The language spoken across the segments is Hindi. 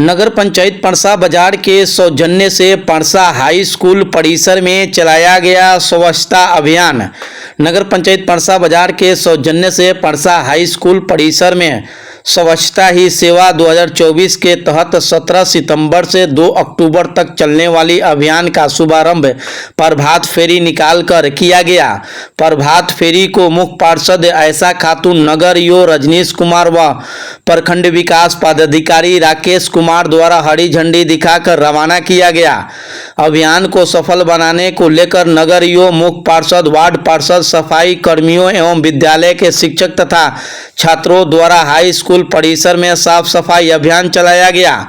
नगर पंचायत परसा बाजार के सौजन्य से परसा हाई स्कूल परिसर में चलाया गया स्वच्छता अभियान। नगर पंचायत परसा बाजार के सौजन्य से परसा हाई स्कूल परिसर में स्वच्छता ही सेवा 2024 के तहत 17 सितंबर से 2 अक्टूबर तक चलने वाली अभियान का शुभारंभ प्रभात फेरी निकालकर किया गया। प्रभात फेरी को मुख्य पार्षद ऐसा खातून, नगर यो रजनीश कुमार व प्रखंड विकास पदाधिकारी राकेश कुमार द्वारा हरी झंडी दिखाकर रवाना किया गया। अभियान को सफल बनाने को लेकर नगर यो मुख्य पार्षद, वार्ड पार्षद, सफाई कर्मियों एवं विद्यालय के शिक्षक तथा छात्रों द्वारा हाई स्कूल परिसर में साफ सफाई अभियान चलाया गया।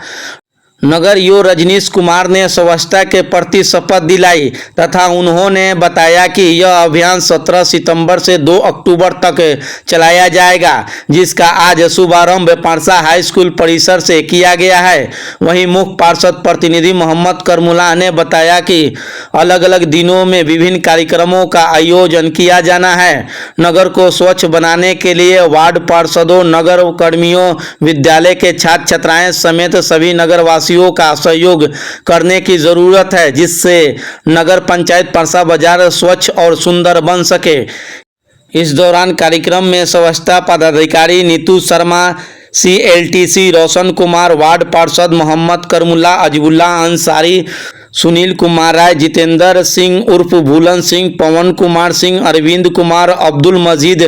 नगर यो रजनीश कुमार ने स्वच्छता के प्रति शपथ दिलाई तथा उन्होंने बताया कि यह अभियान 17 सितंबर से 2 अक्टूबर तक चलाया जाएगा, जिसका आज शुभारंभ परसा हाई स्कूल परिसर से किया गया है। वहीं मुख्य पार्षद प्रतिनिधि मोहम्मद करमुला ने बताया कि अलग अलग दिनों में विभिन्न कार्यक्रमों का आयोजन किया जाना है। नगर को स्वच्छ बनाने के लिए वार्ड पार्षदों, नगर कर्मियों, विद्यालय के छात्र छात्राएं समेत सभी नगरवासियों का सहयोग करने की जरूरत है, जिससे नगर पंचायत परसा बाजार स्वच्छ और सुंदर बन सके। इस दौरान कार्यक्रम में स्वच्छता पदाधिकारी नीतू शर्मा, CLTC रोशन कुमार, वार्ड पार्षद मोहम्मद करमुला, अजबुल्ला अंसारी, सुनील कुमार राय, जितेंद्र सिंह उर्फ भूलन सिंह, पवन कुमार सिंह, अरविंद कुमार, अब्दुल मजीद,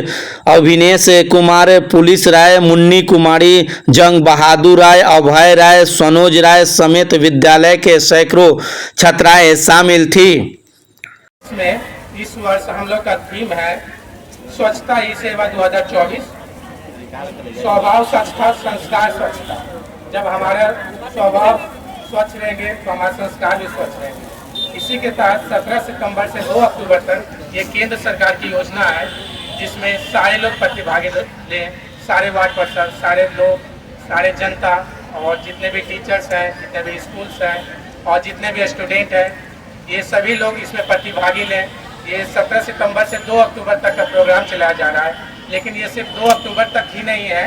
अभिनेश कुमार, पुलिस राय, मुन्नी कुमारी, जंग बहादुर राय, अभय राय, सनोज राय समेत विद्यालय के सैकड़ों छात्राएं शामिल थी। इसमें इस वर्ष हम लोग का थीम है स्वच्छता ही सेवा 2024। स्वभाव स्वच्छता, संस्कार स्वच्छता। जब हमारा स्वभाव स्वच्छ रहेंगे तो हमारे संस्कार भी स्वच्छ रहेंगे। इसी के तहत 17 सितंबर से 2 अक्टूबर तक ये केंद्र सरकार की योजना है, जिसमें सारे लोग प्रतिभागी लें, सारे वार्ड पार्षद, सारे लोग, सारे जनता और जितने भी टीचर्स हैं, जितने भी स्कूल्स हैं और जितने भी स्टूडेंट हैं, ये सभी लोग इसमें प्रतिभागी लें। ये 17 सितंबर से 2 अक्टूबर तक का प्रोग्राम चलाया जा रहा है, लेकिन ये सिर्फ 2 अक्टूबर तक ही नहीं है,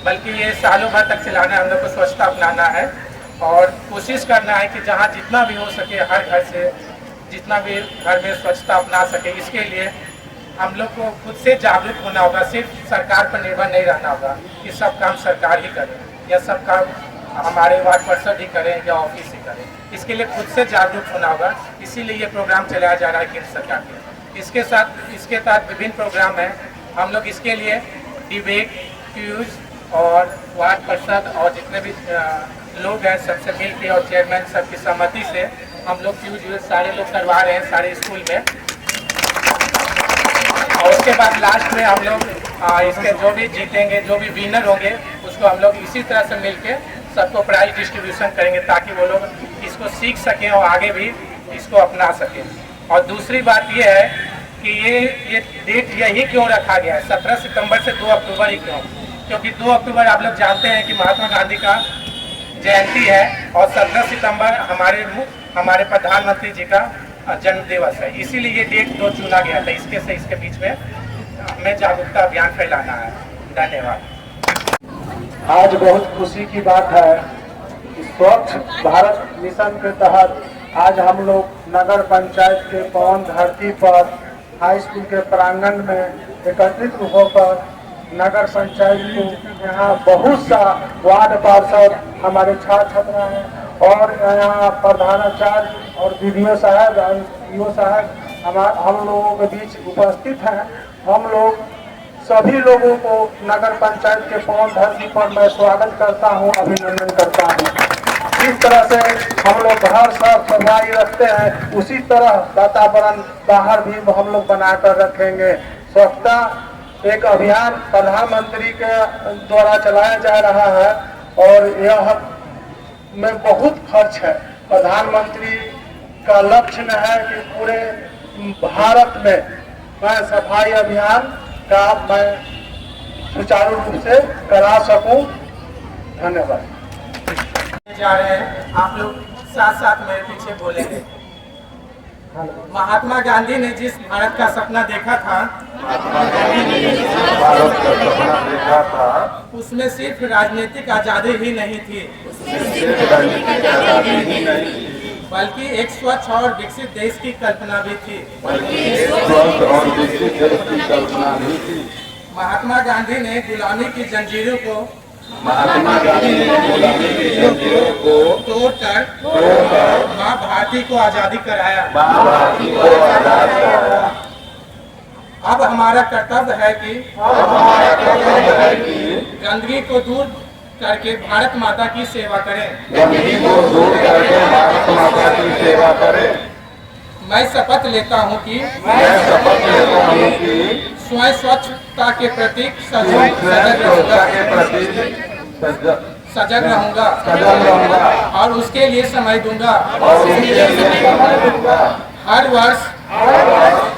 बल्कि ये सालों भर तक चलाना है। हम लोग को स्वच्छता अपनाना है और कोशिश करना है कि जहाँ जितना भी हो सके हर घर से जितना भी घर में स्वच्छता अपना सके। इसके लिए हम लोग को खुद से जागरूक होना होगा। सिर्फ सरकार पर निर्भर नहीं रहना होगा कि सब काम सरकार ही करे या सब काम हमारे वार्ड पार्षद ही करें या ऑफिस ही करें। इसके लिए खुद से जागरूक होना होगा। इसीलिए ये प्रोग्राम चलाया जा रहा है केंद्र सरकार के। इसके तहत विभिन्न प्रोग्राम हैं। हम लोग इसके लिए डिबेट, क्यूज और वार्ड पार्षद और जितने भी लोग हैं सबसे मिल के और चेयरमैन सबकी सहमति से हम लोग क्यूज सारे लोग करवा रहे हैं सारे स्कूल में। और उसके बाद लास्ट में हम लोग इसके जो भी जीतेंगे, जो भी विनर होंगे, उसको हम लोग इसी तरह से मिल के सबको प्राइज डिस्ट्रीब्यूशन करेंगे, ताकि वो लोग इसको सीख सकें और आगे भी इसको अपना सकें। और दूसरी बात ये है कि ये डेट यही क्यों रखा गया है 17 सितंबर से 2 अक्टूबर ही क्यों? क्योंकि 2 अक्टूबर आप लोग जानते हैं कि महात्मा गांधी का जयंती है और 17 सितंबर हमारे प्रधानमंत्री जी का जन्म दिवस है। इसीलिए ये डेट 2 चुना गया था। इसके बीच में हमें जागरूकता अभियान फैलाना है। धन्यवाद। आज बहुत खुशी की बात है कि स्वच्छ भारत मिशन के तहत आज हम लोग नगर पंचायत के पवन धरती पर हाई स्कूल के प्रांगण में एकत्रित होकर नगर पंचायत को यहाँ बहुत सा वार्ड पार्षद, हमारे छात्र छात्रा हैं और यहाँ प्रधानाचार्य और विधियों साहब, ईओ साहब हम लोगों के बीच उपस्थित हैं। हम लोग सभी लोगों को नगर पंचायत के पवन धरती पर मैं स्वागत करता हूँ, अभिनंदन करता हूँ। जिस तरह से हम लोग घर साफ सफाई रखते हैं, उसी तरह वातावरण बाहर भी हम लोग बनाकर रखेंगे। स्वच्छता एक अभियान प्रधानमंत्री के द्वारा चलाया जा रहा है और यह में बहुत खर्च है। प्रधानमंत्री का लक्ष्य है कि पूरे भारत में मैं सफाई अभियान का मैं सुचारू रूप से करा सकूं। धन्यवाद। जा रहे हैं, आप लोग साथ साथ मेरे पीछे बोलेंगे। महात्मा गांधी ने जिस भारत का सपना देखा था भारत का सपना देखा था, उसमें सिर्फ राजनीतिक आजादी ही नहीं थी, सिर्फ राजनीतिक आजादी ही नहीं थी, बल्कि एक स्वच्छ और विकसित देश की कल्पना भी थी। स्वस्थ और विकसित देश की कल्पना भी थी। महात्मा गांधी ने गुलामी की जंजीरों को महात्मा गांधी ने गुलामी की जंजीरों को तोड़कर माँ भारती को आजादी कराया। भारती को आजाद कराया। अब हमारा कर्तव्य है कि गंदगी को दूर करके भारत माता की सेवा करें। गंदगी को दूर करके भारत माता की सेवा करें। मैं शपथ लेता हूँ कि स्वयं स्वच्छता के प्रति सजग रहूंगा और उसके लिए समय दूंगा। हर वर्ष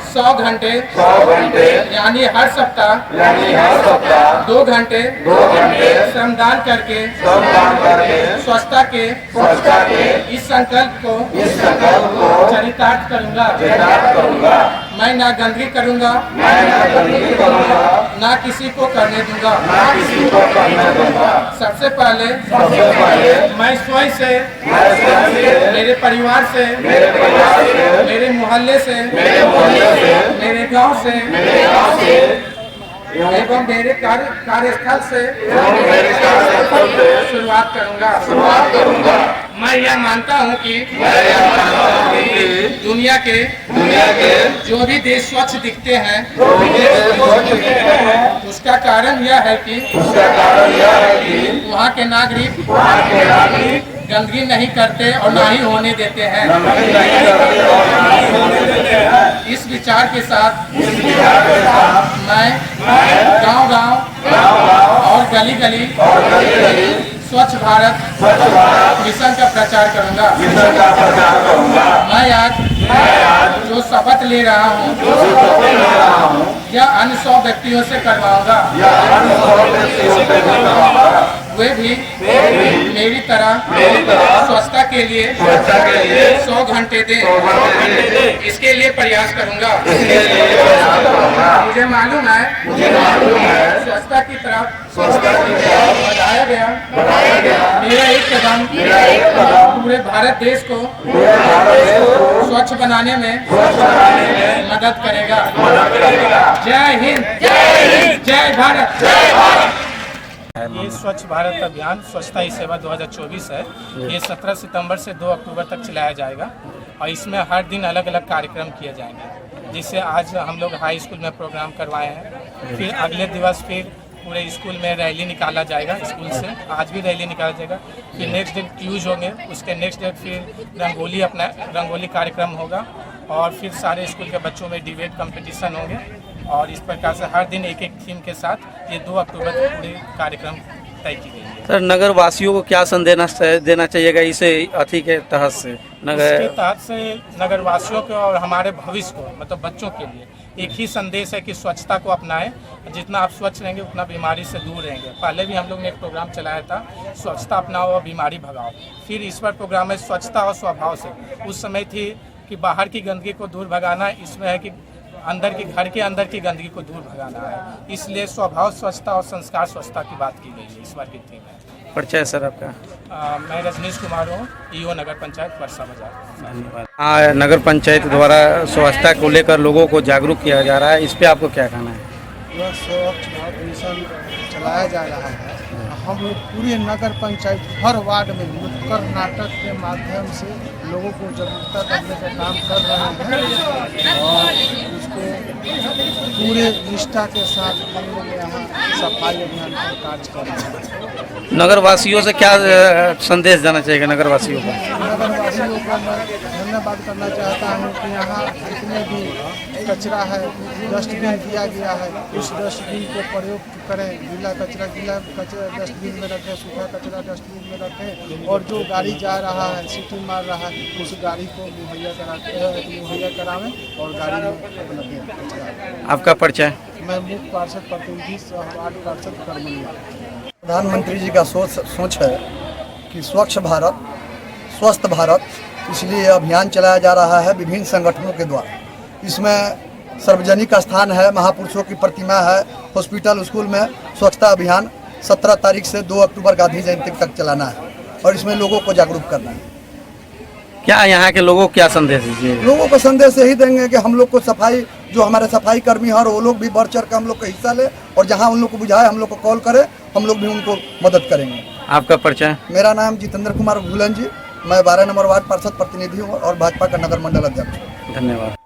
100 घंटे यानी हर सप्ताह 2 घंटे श्रमदान करके स्वच्छता के इस संकल्प को चरितार्थ करूंगा। मैं ना गंदगी करूंगा, ना किसी को करने दूंगा। सबसे पहले मैं स्वयं से, मेरे परिवार से, मेरे मोहल्ले से, मेरे गांव से एवं मेरे कार्यस्थल से शुरुआत करूंगा। मैं यह मानता हूं कि दुनिया के जो भी देश स्वच्छ दिखते हैं उसका कारण यह है कि वहाँ के नागरिक गंदगी नहीं करते और ना ही होने देते हैं। इस विचार के साथ मैं गांव-गांव और गली-गली स्वच्छ भारत मिशन का प्रचार करूंगा। मैं आज जो शपथ ले रहा हूँ यह अन्य 100 व्यक्तियों से करवाऊंगा। वे भी मेरी तरह स्वच्छता के लिए 100 घंटे दें, इसके लिए प्रयास करूंगा। मुझे मालूम है स्वच्छता की तरफ बढ़ाया गया मेरा एक कदम पूरे भारत देश को स्वच्छ बनाने में मदद करेगा। जय हिंद, जय भारत। ये स्वच्छ भारत अभियान स्वच्छता ही सेवा 2024 है। ये 17 सितंबर से 2 अक्टूबर तक चलाया जाएगा और इसमें हर दिन अलग अलग कार्यक्रम किए जाएंगे। जिससे आज हम लोग हाई स्कूल में प्रोग्राम करवाए हैं, फिर अगले दिवस फिर पूरे स्कूल में रैली निकाला जाएगा। स्कूल से आज भी रैली निकाला जाएगा। फिर नेक्स्ट डे क्यूज होंगे, उसके नेक्स्ट डे फिर रंगोली कार्यक्रम होगा और फिर सारे स्कूल के बच्चों में डिबेट कंपटीशन होंगे और इस प्रकार से हर दिन एक थीम के साथ ये 2 अक्टूबर तक पूरे कार्यक्रम तय की गई है। सर, नगर वासियों को क्या संदेश देना चाहिएगा इसे अथी के तहत से? इसके तहत से नगर वासियों को और हमारे भविष्य को, मतलब बच्चों के लिए एक ही संदेश है कि स्वच्छता को अपनाएं। जितना आप स्वच्छ रहेंगे उतना बीमारी से दूर रहेंगे। पहले भी हम लोग ने एक प्रोग्राम चलाया था, स्वच्छता अपनाओ और बीमारी भगाओ। फिर इस पर प्रोग्राम है स्वच्छता और स्वभाव से। उस समय थी कि बाहर की गंदगी को दूर भगाना, इसमें है कि अंदर की घर के अंदर की गंदगी को दूर भगाना है। इसलिए स्वभाव स्वच्छता और संस्कार स्वच्छता की बात की गई है। इस बार की थीम है। परिचय सर आपका? मैं रजनीश कुमार हूँ, ईओ नगर पंचायत परसा बाजार। धन्यवाद। नगर पंचायत द्वारा स्वच्छता को लेकर लोगों को जागरूक किया जा रहा है, इस पे आपको क्या कहना है? यह स्वच्छ भारत मिशन चलाया जा रहा है। हम लोग पूरे नगर पंचायत हर वार्ड में नुक्कड़ नाटक के माध्यम से लोगों को जागरूकता करने का काम कर रहे हैं और उसको पूरे निष्ठा के साथ हम लोग यहाँ सफाई अभियान पर कार्य कर रहे हैं। नगर वासियों से क्या संदेश देना चाहिए? नगर वासियों को मैं धन्यवाद करना चाहता हूँ कि यहाँ जितने भी कचरा है डस्टबिन दिया गया है, उस डस्टबिन को प्रयोग करें। गीला कचरा डस्टबिन में रखें, सूखा कचरा डस्टबिन में रखें और जो गाड़ी जा रहा है सीटी मार रहा है उस गाड़ी को मुहैया करावें और गाड़ी में लगे। आपका परिचय? मैं मुख्य पार्षद प्रतिनिधि वार्ड पार्षद करमलिया। प्रधानमंत्री जी का सोच है कि स्वच्छ भारत, स्वस्थ भारत इसलिए यह अभियान चलाया जा रहा है विभिन्न संगठनों के द्वारा। इसमें सार्वजनिक स्थान है, महापुरुषों की प्रतिमा है, हॉस्पिटल, स्कूल में स्वच्छता अभियान 17 तारीख से 2 अक्टूबर गांधी जयंती तक चलाना है और इसमें लोगों को जागरूक करना है। क्या यहाँ के लोगों को क्या संदेश दीजिए? लोगों को संदेश यही देंगे कि हम लोग को सफाई, जो हमारे सफाई कर्मी हैं और वो लोग भी बढ़ चढ़ कर हम लोग का हिस्सा ले और जहाँ उन लोग को बुझाए हम लोग को कॉल करें, हम लोग भी उनको मदद करेंगे। आपका परिचय? मेरा नाम जितेंद्र कुमार भूलन जी, मैं 12 नंबर वार्ड पार्षद प्रतिनिधि हूँ और भाजपा का नगर मंडल अध्यक्ष हूँ। धन्यवाद।